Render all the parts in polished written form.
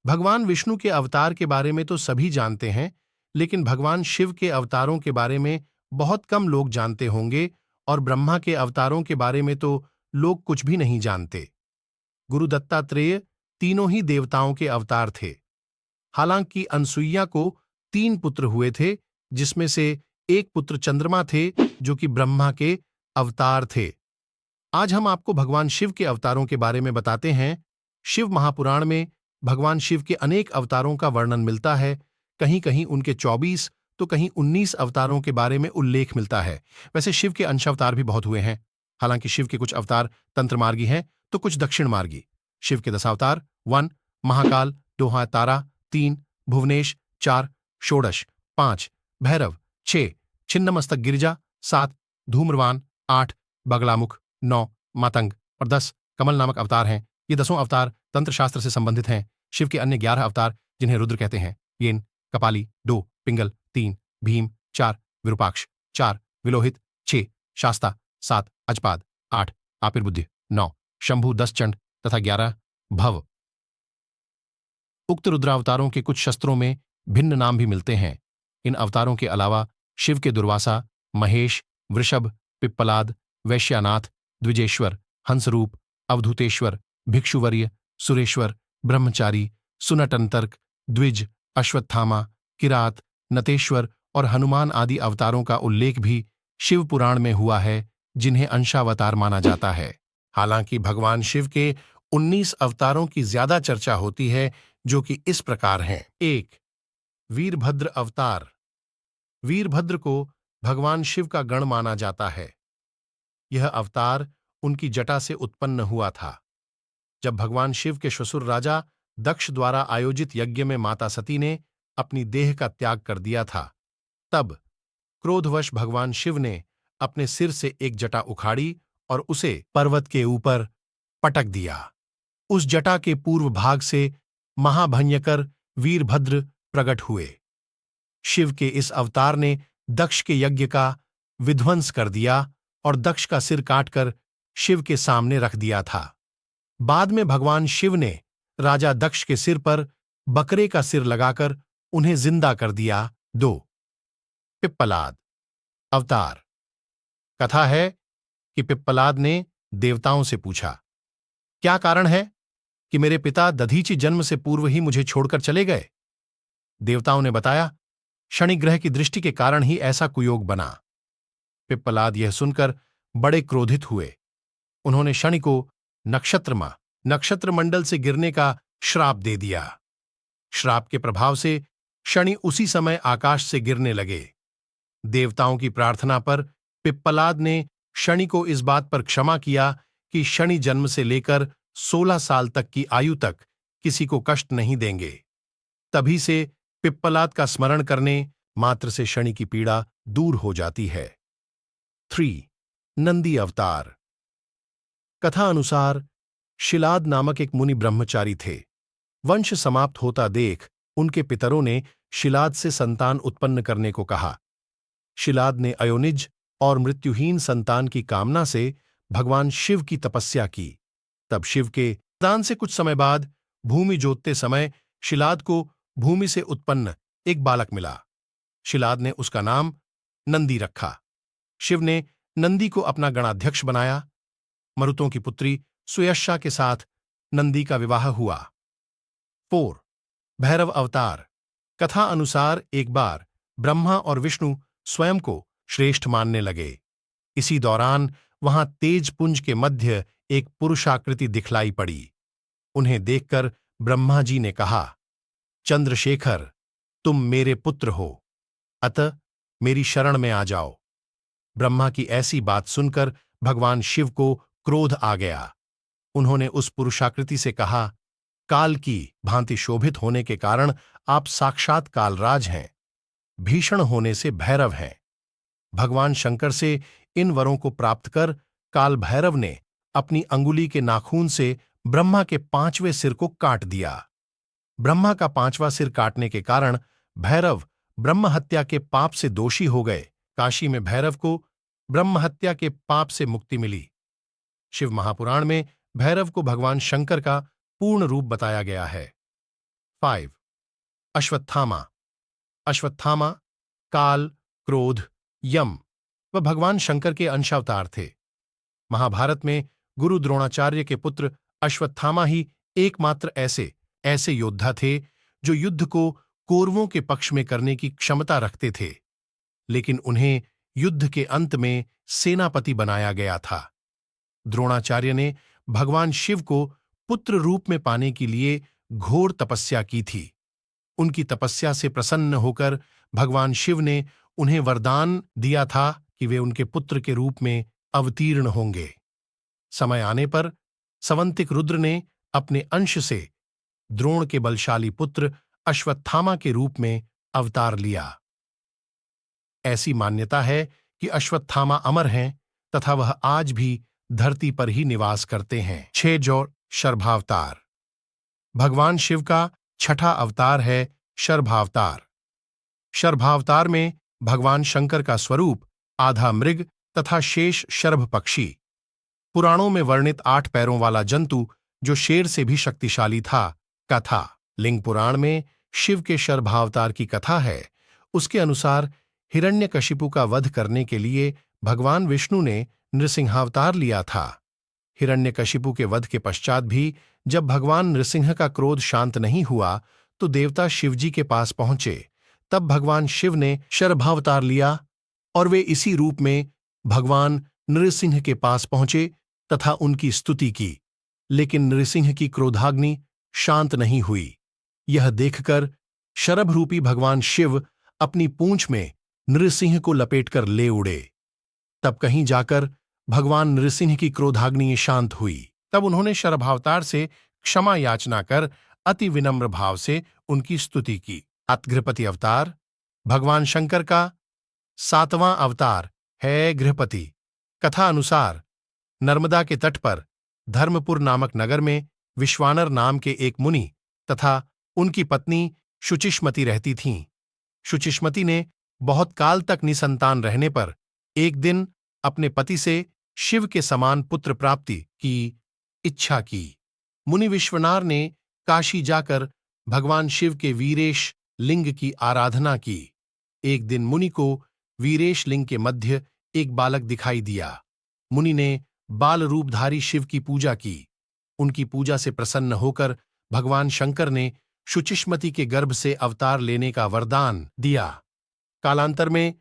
भगवान विष्णु के अवतार के बारे में तो सभी जानते हैं, लेकिन भगवान शिव के अवतारों के बारे में बहुत कम लोग जानते होंगे और ब्रह्मा के अवतारों के बारे में तो लोग कुछ भी नहीं जानते। गुरु दत्तात्रेय तीनों ही देवताओं के अवतार थे। हालांकि अनसुईया को 3 पुत्र हुए थे, जिसमें से एक पुत्र चंद्रमा थे, जो कि ब्रह्मा के अवतार थे। आज हम आपको भगवान शिव के अवतारों के बारे में बताते हैं। शिव महापुराण में भगवान शिव के अनेक अवतारों का वर्णन मिलता है। कहीं कहीं उनके 24 तो कहीं 19 अवतारों के बारे में उल्लेख मिलता है। वैसे शिव के अंश अवतार भी बहुत हुए हैं। हालांकि शिव के कुछ अवतार तंत्रमार्गी हैं तो कुछ दक्षिण मार्गी। शिव के 10 अवतार 1 महाकाल, 2 तारा, 3 भुवनेश, 4 षोडश, 5 भैरव, 6 छिन्नमस्तक गिरिजा, 7 धूम्रवान, 8 बगलामुख, 9 मातंग और 10 कमल नामक अवतार हैं। ये 10 अवतार तंत्र शास्त्र से संबंधित हैं। शिव के अन्य 11 अवतार, जिन्हें रुद्र कहते हैं, येन, कपाली, 2 पिंगल, 3 भीम, 4 विरूपाक्ष, 4 विलोहित, 6 शास्ता, 7 अजपाद, 8 आपिर्बुद्धि, 9 शंभु, 10 चंड तथा 11 भव। उक्त रुद्रावतारों के कुछ शस्त्रों में भिन्न नाम भी मिलते हैं। इन अवतारों के अलावा शिव के दुर्वासा, महेश, वृषभ, पिप्पलाद, वैश्यानाथ, द्विजेश्वर, हंसरूप, अवधूतेश्वर, भिक्षुवर्य, सुरेश्वर, ब्रह्मचारी, सुनटंतर्क, द्विज, अश्वत्थामा, किरात, नतेश्वर और हनुमान आदि अवतारों का उल्लेख भी शिव पुराण में हुआ है, जिन्हें अंशावतार माना जाता है। हालांकि भगवान शिव के 19 अवतारों की ज्यादा चर्चा होती है, जो कि इस प्रकार हैं। 1 वीरभद्र अवतार। वीरभद्र को भगवान शिव का गण माना जाता है। यह अवतार उनकी जटा से उत्पन्न हुआ था। जब भगवान शिव के ससुर राजा दक्ष द्वारा आयोजित यज्ञ में माता सती ने अपनी देह का त्याग कर दिया था, तब क्रोधवश भगवान शिव ने अपने सिर से एक जटा उखाड़ी और उसे पर्वत के ऊपर पटक दिया। उस जटा के पूर्व भाग से महाभयंकर वीरभद्र प्रकट हुए। शिव के इस अवतार ने दक्ष के यज्ञ का विध्वंस कर दिया और दक्ष का सिर काटकर शिव के सामने रख दिया था। बाद में भगवान शिव ने राजा दक्ष के सिर पर बकरे का सिर लगाकर उन्हें जिंदा कर दिया। 2 पिप्पलाद अवतार। कथा है कि पिप्पलाद ने देवताओं से पूछा, क्या कारण है कि मेरे पिता दधीचि जन्म से पूर्व ही मुझे छोड़कर चले गए? देवताओं ने बताया, शनि ग्रह की दृष्टि के कारण ही ऐसा कुयोग बना। पिप्पलाद यह सुनकर बड़े क्रोधित हुए। उन्होंने शनि को नक्षत्र मंडल से गिरने का श्राप दे दिया। श्राप के प्रभाव से शनि उसी समय आकाश से गिरने लगे। देवताओं की प्रार्थना पर पिप्पलाद ने शनि को इस बात पर क्षमा किया कि शनि जन्म से लेकर 16 साल तक की आयु तक किसी को कष्ट नहीं देंगे। तभी से पिप्पलाद का स्मरण करने मात्र से शनि की पीड़ा दूर हो जाती है। 3 नंदी अवतार। कथा अनुसार शिलाद नामक एक मुनि ब्रह्मचारी थे। वंश समाप्त होता देख उनके पितरों ने शिलाद से संतान उत्पन्न करने को कहा। शिलाद ने अयोनिज और मृत्युहीन संतान की कामना से भगवान शिव की तपस्या की। तब शिव के दान से कुछ समय बाद भूमि जोतते समय शिलाद को भूमि से उत्पन्न एक बालक मिला। शिलाद ने उसका नाम नंदी रखा। शिव ने नंदी को अपना गणाध्यक्ष बनाया। मरुतों की पुत्री सुयशा के साथ नंदी का विवाह हुआ। 4 भैरव अवतार। कथा अनुसार एक बार ब्रह्मा और विष्णु स्वयं को श्रेष्ठ मानने लगे। इसी दौरान वहां तेजपुंज के मध्य एक पुरुषाकृति दिखलाई पड़ी। उन्हें देखकर ब्रह्मा जी ने कहा, चंद्रशेखर, तुम मेरे पुत्र हो, अतः मेरी शरण में आ जाओ। ब्रह्मा की ऐसी बात सुनकर भगवान शिव को क्रोध आ गया। उन्होंने उस पुरुषाकृति से कहा, काल की भांति शोभित होने के कारण आप साक्षात कालराज हैं, भीषण होने से भैरव हैं। भगवान शंकर से इन वरों को प्राप्त कर काल भैरव ने अपनी अंगुली के नाखून से ब्रह्मा के 5वें सिर को काट दिया। ब्रह्मा का 5वां सिर काटने के कारण भैरव ब्रह्म हत्या के पाप से दोषी हो गए। काशी में भैरव को ब्रह्म हत्या के पाप से मुक्ति मिली। शिव महापुराण में भैरव को भगवान शंकर का पूर्ण रूप बताया गया है। 5. अश्वत्थामा। अश्वत्थामा काल, क्रोध, यम व भगवान शंकर के अंशावतार थे। महाभारत में गुरु द्रोणाचार्य के पुत्र अश्वत्थामा ही एकमात्र ऐसे योद्धा थे जो युद्ध को कौरवों के पक्ष में करने की क्षमता रखते थे, लेकिन उन्हें युद्ध के अंत में सेनापति बनाया गया था। द्रोणाचार्य ने भगवान शिव को पुत्र रूप में पाने के लिए घोर तपस्या की थी। उनकी तपस्या से प्रसन्न होकर भगवान शिव ने उन्हें वरदान दिया था कि वे उनके पुत्र के रूप में अवतीर्ण होंगे। समय आने पर सवंतिक रुद्र ने अपने अंश से द्रोण के बलशाली पुत्र अश्वत्थामा के रूप में अवतार लिया। ऐसी मान्यता है कि अश्वत्थामा अमर हैं तथा वह आज भी धरती पर ही निवास करते हैं। 6 जोड़ शर्भावतार। भगवान शिव का छठा अवतार है शर्भावतार। शर्भावतार में भगवान शंकर का स्वरूप आधा मृग तथा शेष शर्भ पक्षी। पुराणों में वर्णित 8 पैरों वाला जंतु जो शेर से भी शक्तिशाली था, कथा। लिंग पुराण में शिव के शर्भावतार की कथा है। उसके अनुसार हिरण्यकशिपु का वध करने के लिए भगवान विष्णु ने नृसिंहावतार लिया था। हिरण्यकशिपु के वध के पश्चात भी जब भगवान नृसिंह का क्रोध शांत नहीं हुआ तो देवता शिवजी के पास पहुंचे। तब भगवान शिव ने शर्भावतार लिया और वे इसी रूप में भगवान नृसिंह के पास पहुंचे तथा उनकी स्तुति की, लेकिन नृसिंह की क्रोधाग्नि शांत नहीं हुई। यह देखकर शरभ रूपी भगवान शिव अपनी पूंछ में नृसिंह को लपेटकर ले उड़े। तब कहीं जाकर भगवान नृसिंह की क्रोधाग्नि शांत हुई। तब उन्होंने शर्भावतार से क्षमा याचना कर अति विनम्र भाव से उनकी स्तुति की। अतगृहपति अवतार। भगवान शंकर का 7वां अवतार है गृहपति। कथा अनुसार नर्मदा के तट पर धर्मपुर नामक नगर में विश्वानर नाम के एक मुनि तथा उनकी पत्नी शुचिष्मति रहती थीं। शुचिष्मति ने बहुत काल तक निसंतान रहने पर एक दिन अपने पति से शिव के समान पुत्र प्राप्ति की इच्छा की। मुनि विश्वनार ने काशी जाकर भगवान शिव के वीरेश लिंग की आराधना की। एक दिन मुनि को वीरेश लिंग के मध्य एक बालक दिखाई दिया। मुनि ने बाल रूपधारी शिव की पूजा की। उनकी पूजा से प्रसन्न होकर भगवान शंकर ने शुचिष्मति के गर्भ से अवतार लेने का वरदान दिया। कालांतर में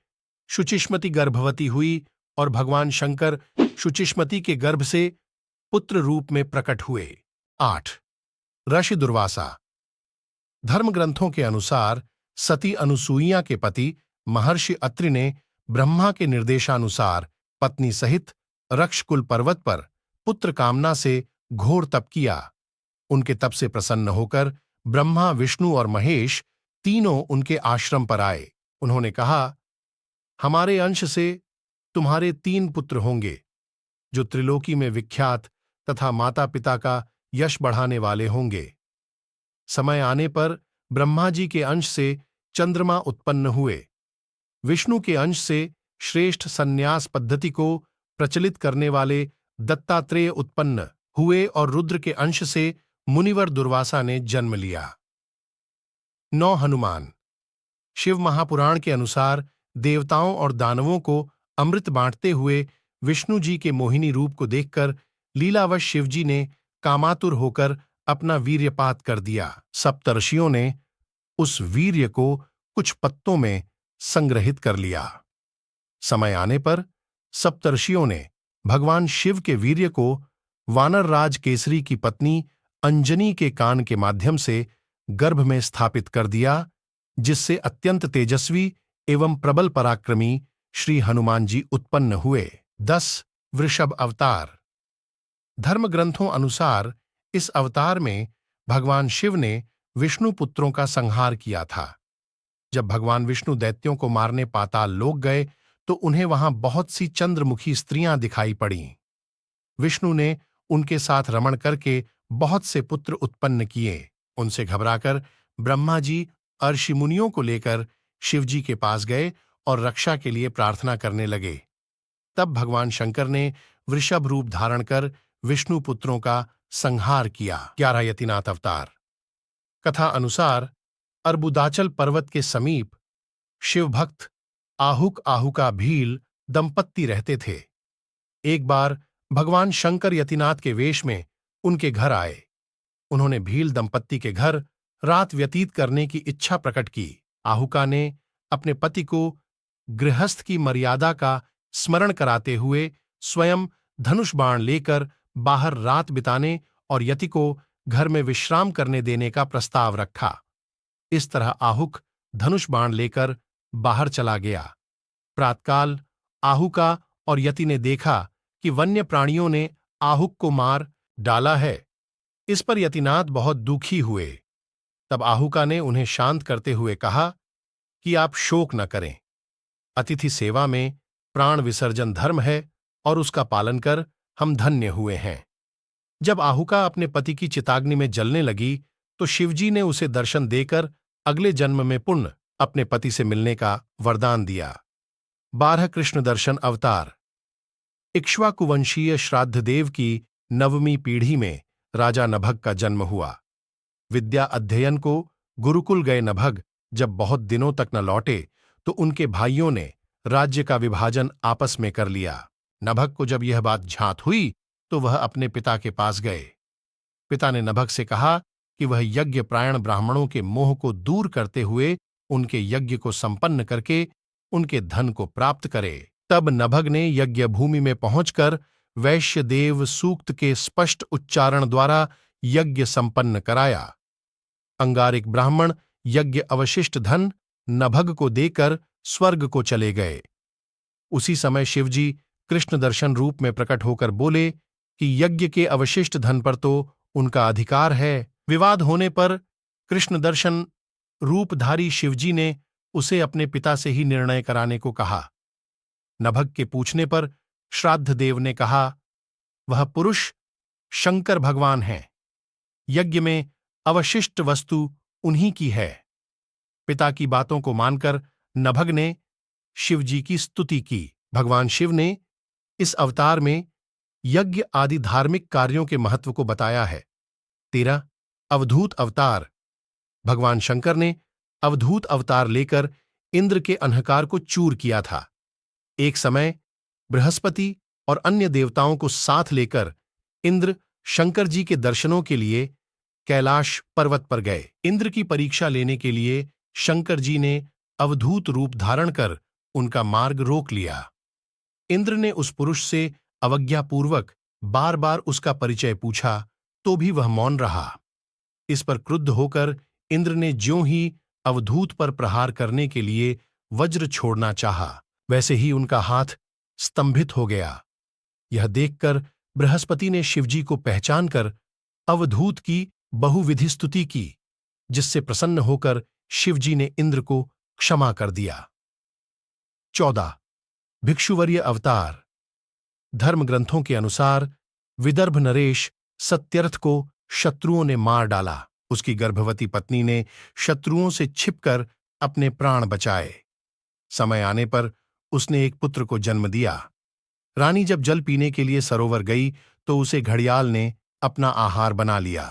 शुचिष्मति गर्भवती हुई और भगवान शंकर शुचिष्मति के गर्भ से पुत्र रूप में प्रकट हुए। 8. ऋषि दुर्वासा। धर्म ग्रंथों के अनुसार सती अनुसूइया के पति महर्षि अत्रि ने ब्रह्मा के निर्देशानुसार पत्नी सहित रक्षकुल पर्वत पर पुत्र कामना से घोर तप किया। उनके तप से प्रसन्न होकर ब्रह्मा, विष्णु और महेश तीनों उनके आश्रम पर आए। उन्होंने कहा, हमारे अंश से तुम्हारे 3 पुत्र होंगे जो त्रिलोकी में विख्यात तथा माता पिता का यश बढ़ाने वाले होंगे। समय आने पर ब्रह्मा जी के अंश से चंद्रमा उत्पन्न हुए। विष्णु के अंश से श्रेष्ठ संन्यास पद्धति को प्रचलित करने वाले दत्तात्रेय उत्पन्न हुए और रुद्र के अंश से मुनिवर दुर्वासा ने जन्म लिया। 9. हनुमान। शिव महापुराण के अनुसार देवताओं और दानवों को अमृत बांटते हुए विष्णु जी के मोहिनी रूप को देखकर लीलावश शिवजी ने कामातुर होकर अपना वीर्यपात कर दिया। सप्तर्षियों ने उस वीर्य को कुछ पत्तों में संग्रहित कर लिया। समय आने पर सप्तर्षियों ने भगवान शिव के वीर्य को वानर राज केसरी की पत्नी अंजनी के कान के माध्यम से गर्भ में स्थापित कर दिया, जिससे अत्यंत तेजस्वी एवं प्रबल पराक्रमी श्री हनुमान जी उत्पन्न हुए। 10. वृषभ अवतार। धर्म ग्रंथों अनुसार इस अवतार में भगवान शिव ने विष्णु पुत्रों का संहार किया था। जब भगवान विष्णु दैत्यों को मारने पाताल लोक गए तो उन्हें वहां बहुत सी चंद्रमुखी स्त्रियां दिखाई पड़ीं। विष्णु ने उनके साथ रमण करके बहुत से पुत्र उत्पन्न किए। उनसे घबराकर ब्रह्मा जी अर्षि मुनियों को लेकर शिवजी के पास गए और रक्षा के लिए प्रार्थना करने लगे। तब भगवान शंकर ने वृषभ रूप धारण कर विष्णु पुत्रों का संहार किया। 11. यतिनाथ अवतार। कथा अनुसार अर्बुदाचल पर्वत के समीप शिवभक्त आहुक आहुका भील दंपत्ति रहते थे। एक बार भगवान शंकर यतिनाथ के वेश में उनके घर आए। उन्होंने भील दंपत्ति के घर रात व्यतीत करने की इच्छा प्रकट की। आहुका ने अपने पति को गृहस्थ की मर्यादा का स्मरण कराते हुए स्वयं धनुष बाण लेकर बाहर रात बिताने और यति को घर में विश्राम करने देने का प्रस्ताव रखा। इस तरह आहुक धनुष बाण लेकर बाहर चला गया। प्रातकाल आहुका और यति ने देखा कि वन्य प्राणियों ने आहुक को मार डाला है। इस पर यतिनाथ बहुत दुखी हुए। तब आहुका ने उन्हें शांत करते हुए कहा कि आप शोक न करें। अतिथि सेवा में प्राण विसर्जन धर्म है और उसका पालन कर हम धन्य हुए हैं। जब आहुका अपने पति की चिताग्नि में जलने लगी तो शिवजी ने उसे दर्शन देकर अगले जन्म में पुण्य अपने पति से मिलने का वरदान दिया। 12 कृष्ण दर्शन अवतार। इक्ष्वाकुवंशीय श्राद्धदेव की 9वीं पीढ़ी में राजा नभग का जन्म हुआ। विद्या अध्ययन को गुरुकुल गए नभग जब बहुत दिनों तक न लौटे तो उनके भाइयों ने राज्य का विभाजन आपस में कर लिया। नभग को जब यह बात झांत हुई तो वह अपने पिता के पास गए। पिता ने नभग से कहा कि वह यज्ञ प्रायण ब्राह्मणों के मोह को दूर करते हुए उनके यज्ञ को संपन्न करके उनके धन को प्राप्त करे। तब नभग ने यज्ञ भूमि में पहुंचकर वैश्यदेव सूक्त के स्पष्ट उच्चारण द्वारा यज्ञ संपन्न कराया। अंगारिक ब्राह्मण यज्ञ अवशिष्ट धन नभग को देकर स्वर्ग को चले गए। उसी समय शिवजी कृष्ण दर्शन रूप में प्रकट होकर बोले कि यज्ञ के अवशिष्ट धन पर तो उनका अधिकार है। विवाद होने पर कृष्ण दर्शन रूपधारी शिवजी ने उसे अपने पिता से ही निर्णय कराने को कहा। नभग के पूछने पर श्राद्धदेव ने कहा, वह पुरुष शंकर भगवान हैं। यज्ञ में अवशिष्ट वस्तु उन्हीं की है। पिता की बातों को मानकर नभग ने शिवजी की स्तुति की। भगवान शिव ने इस अवतार में यज्ञ आदि धार्मिक कार्यों के महत्व को बताया है। 13 अवधूत अवतार। भगवान शंकर ने अवधूत अवतार लेकर इंद्र के अंधकार को चूर किया था। एक समय बृहस्पति और अन्य देवताओं को साथ लेकर इंद्र शंकर जी के दर्शनों के लिए कैलाश पर्वत पर गए। इंद्र की परीक्षा लेने के लिए शंकर जी ने अवधूत रूप धारण कर उनका मार्ग रोक लिया। इंद्र ने उस पुरुष से अवज्ञापूर्वक बार बार उसका परिचय पूछा तो भी वह मौन रहा। इस पर क्रुद्ध होकर इंद्र ने ज्यों ही अवधूत पर प्रहार करने के लिए वज्र छोड़ना चाहा, वैसे ही उनका हाथ स्तंभित हो गया। यह देखकर बृहस्पति ने शिवजी को पहचान कर अवधूत की बहुविधि स्तुति की, जिससे प्रसन्न होकर शिवजी ने इंद्र को क्षमा कर दिया। 14 भिक्षुवर्य अवतार। धर्म ग्रंथों के अनुसार विदर्भ नरेश सत्यर्थ को शत्रुओं ने मार डाला। उसकी गर्भवती पत्नी ने शत्रुओं से छिपकर अपने प्राण बचाए। समय आने पर उसने एक पुत्र को जन्म दिया। रानी जब जल पीने के लिए सरोवर गई तो उसे घड़ियाल ने अपना आहार बना लिया।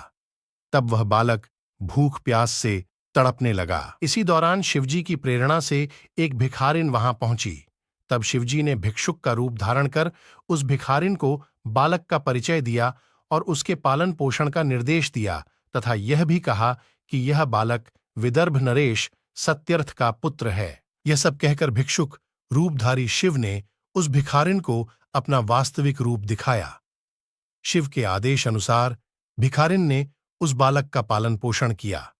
तब वह बालक भूख प्यास से तड़पने लगा। इसी दौरान शिवजी की प्रेरणा से एक भिखारिन वहां पहुंची। तब शिवजी ने भिक्षुक का रूप धारण कर उस भिखारिन को बालक का परिचय दिया और उसके पालन पोषण का निर्देश दिया तथा यह भी कहा कि यह बालक विदर्भ नरेश सत्यर्थ का पुत्र है। यह सब कहकर भिक्षुक रूपधारी शिव ने उस भिखारिन को अपना वास्तविक रूप दिखाया। शिव के आदेश अनुसार भिखारिन ने उस बालक का पालन पोषण किया।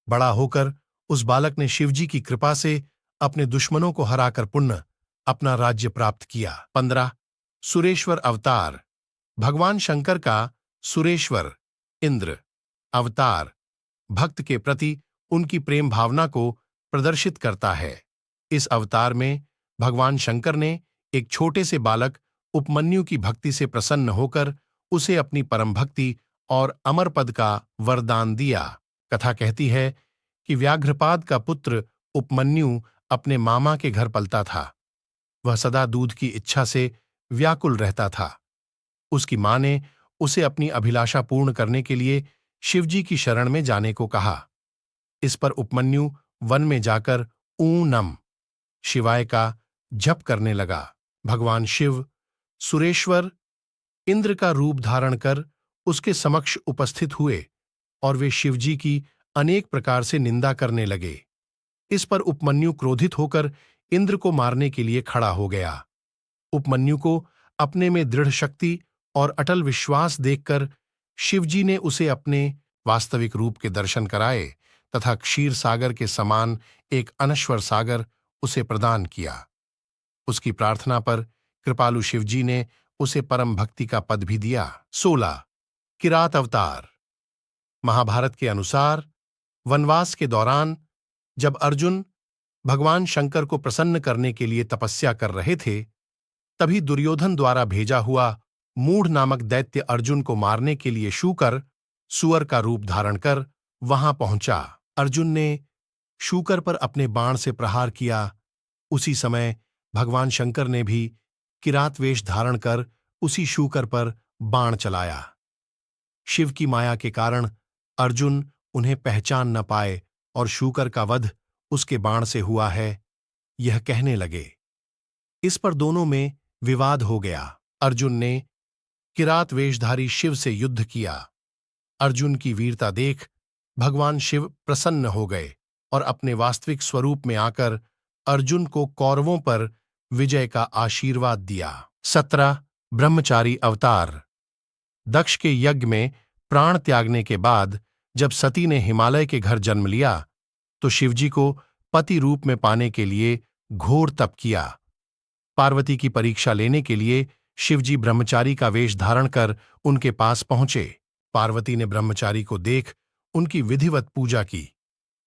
बड़ा होकर उस बालक ने शिवजी की कृपा से अपने दुश्मनों को हराकर पुण्य अपना राज्य प्राप्त किया। 15 सुरेश्वर अवतार। भगवान शंकर का सुरेश्वर इंद्र अवतार भक्त के प्रति उनकी प्रेम भावना को प्रदर्शित करता है। इस अवतार में भगवान शंकर ने एक छोटे से बालक उपमन्यु की भक्ति से प्रसन्न होकर उसे अपनी परम भक्ति और अमर पद का वरदान दिया। कथा कहती है कि व्याघ्रपाद का पुत्र उपमन्यु अपने मामा के घर पलता था। वह सदा दूध की इच्छा से व्याकुल रहता था। उसकी मां ने उसे अपनी अभिलाषा पूर्ण करने के लिए शिवजी की शरण में जाने को कहा। इस पर उपमन्यु वन में जाकर ऊं नम शिवाय का जप करने लगा। भगवान शिव सुरेश्वर इंद्र का रूप धारण कर उसके समक्ष उपस्थित हुए और वे शिवजी की अनेक प्रकार से निंदा करने लगे। इस पर उपमन्यु क्रोधित होकर इंद्र को मारने के लिए खड़ा हो गया। उपमन्यु को अपने में दृढ़ शक्ति और अटल विश्वास देखकर शिवजी ने उसे अपने वास्तविक रूप के दर्शन कराए तथा क्षीर सागर के समान एक अनश्वर सागर उसे प्रदान किया। उसकी प्रार्थना पर कृपालु शिवजी ने उसे परम भक्ति का पद भी दिया। 16 किरात अवतार। महाभारत के अनुसार वनवास के दौरान जब अर्जुन भगवान शंकर को प्रसन्न करने के लिए तपस्या कर रहे थे, तभी दुर्योधन द्वारा भेजा हुआ मूढ़ नामक दैत्य अर्जुन को मारने के लिए शूकर सुअर का रूप धारण कर वहां पहुंचा। अर्जुन ने शूकर पर अपने बाण से प्रहार किया। उसी समय भगवान शंकर ने भी किरात वेश धारण कर उसी शूकर पर बाण चलाया। शिव की माया के कारण अर्जुन उन्हें पहचान न पाए और शूकर का वध उसके बाण से हुआ है, यह कहने लगे। इस पर दोनों में विवाद हो गया। अर्जुन ने किरात वेशधारी शिव से युद्ध किया। अर्जुन की वीरता देख भगवान शिव प्रसन्न हो गए और अपने वास्तविक स्वरूप में आकर अर्जुन को कौरवों पर विजय का आशीर्वाद दिया। 17 ब्रह्मचारी अवतार। दक्ष के यज्ञ में प्राण त्यागने के बाद जब सती ने हिमालय के घर जन्म लिया तो शिवजी को पति रूप में पाने के लिए घोर तप किया। पार्वती की परीक्षा लेने के लिए शिवजी ब्रह्मचारी का वेश धारण कर उनके पास पहुंचे। पार्वती ने ब्रह्मचारी को देख उनकी विधिवत पूजा की।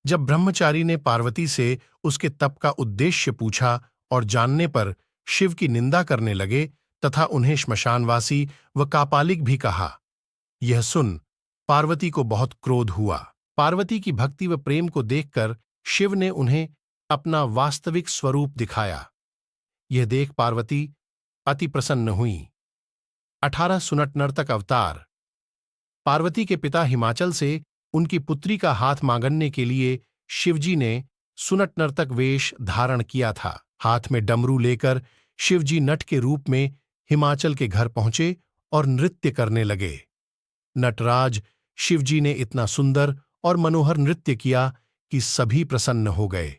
जब ब्रह्मचारी ने पार्वती से उसके तप का उद्देश्य पूछा और जानने पर शिव की निंदा करने लगे तथा उन्हें श्मशानवासी व कापालिक भी कहा। यह सुन पार्वती को बहुत क्रोध हुआ। पार्वती की भक्ति व प्रेम को देखकर शिव ने उन्हें अपना वास्तविक स्वरूप दिखाया। यह देख पार्वती अति प्रसन्न हुई। 18 सुनट नर्तक अवतार। पार्वती के पिता हिमाचल से उनकी पुत्री का हाथ मांगने के लिए शिवजी ने सुनट नर्तक वेश धारण किया था। हाथ में डमरू लेकर शिवजी नट के रूप में हिमाचल के घर पहुंचे और नृत्य करने लगे। नटराज शिवजी ने इतना सुंदर और मनोहर नृत्य किया कि सभी प्रसन्न हो गए।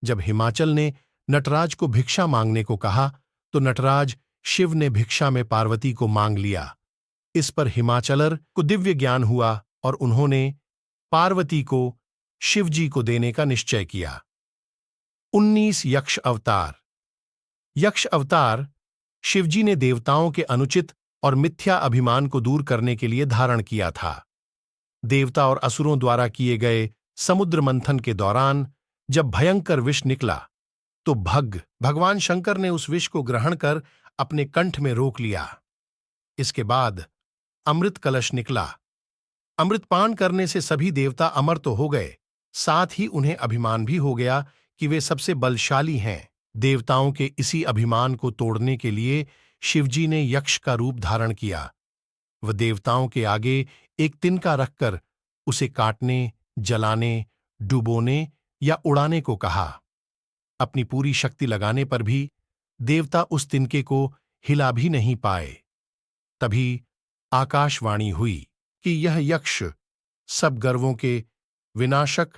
जब हिमाचल ने नटराज को भिक्षा मांगने को कहा तो नटराज शिव ने भिक्षा में पार्वती को मांग लिया। इस पर हिमाचलर को दिव्य ज्ञान हुआ और उन्होंने पार्वती को शिवजी को देने का निश्चय किया। 19 यक्ष अवतार। यक्ष अवतार शिवजी ने देवताओं के अनुचित और मिथ्या अभिमान को दूर करने के लिए धारण किया था। देवता और असुरों द्वारा किए गए समुद्र मंथन के दौरान जब भयंकर विष निकला तो भगवान शंकर ने उस विष को ग्रहण कर अपने कंठ में रोक लिया। इसके बाद अमृत कलश निकला। अमृतपान करने से सभी देवता अमर तो हो गए, साथ ही उन्हें अभिमान भी हो गया कि वे सबसे बलशाली हैं। देवताओं के इसी अभिमान को तोड़ने के लिए शिवजी ने यक्ष का रूप धारण किया। वह देवताओं के आगे एक तिनका रखकर उसे काटने, जलाने, डुबोने या उड़ाने को कहा। अपनी पूरी शक्ति लगाने पर भी देवता उस तिनके को हिला भी नहीं पाए। तभी आकाशवाणी हुई कि यह यक्ष सब गर्वों के विनाशक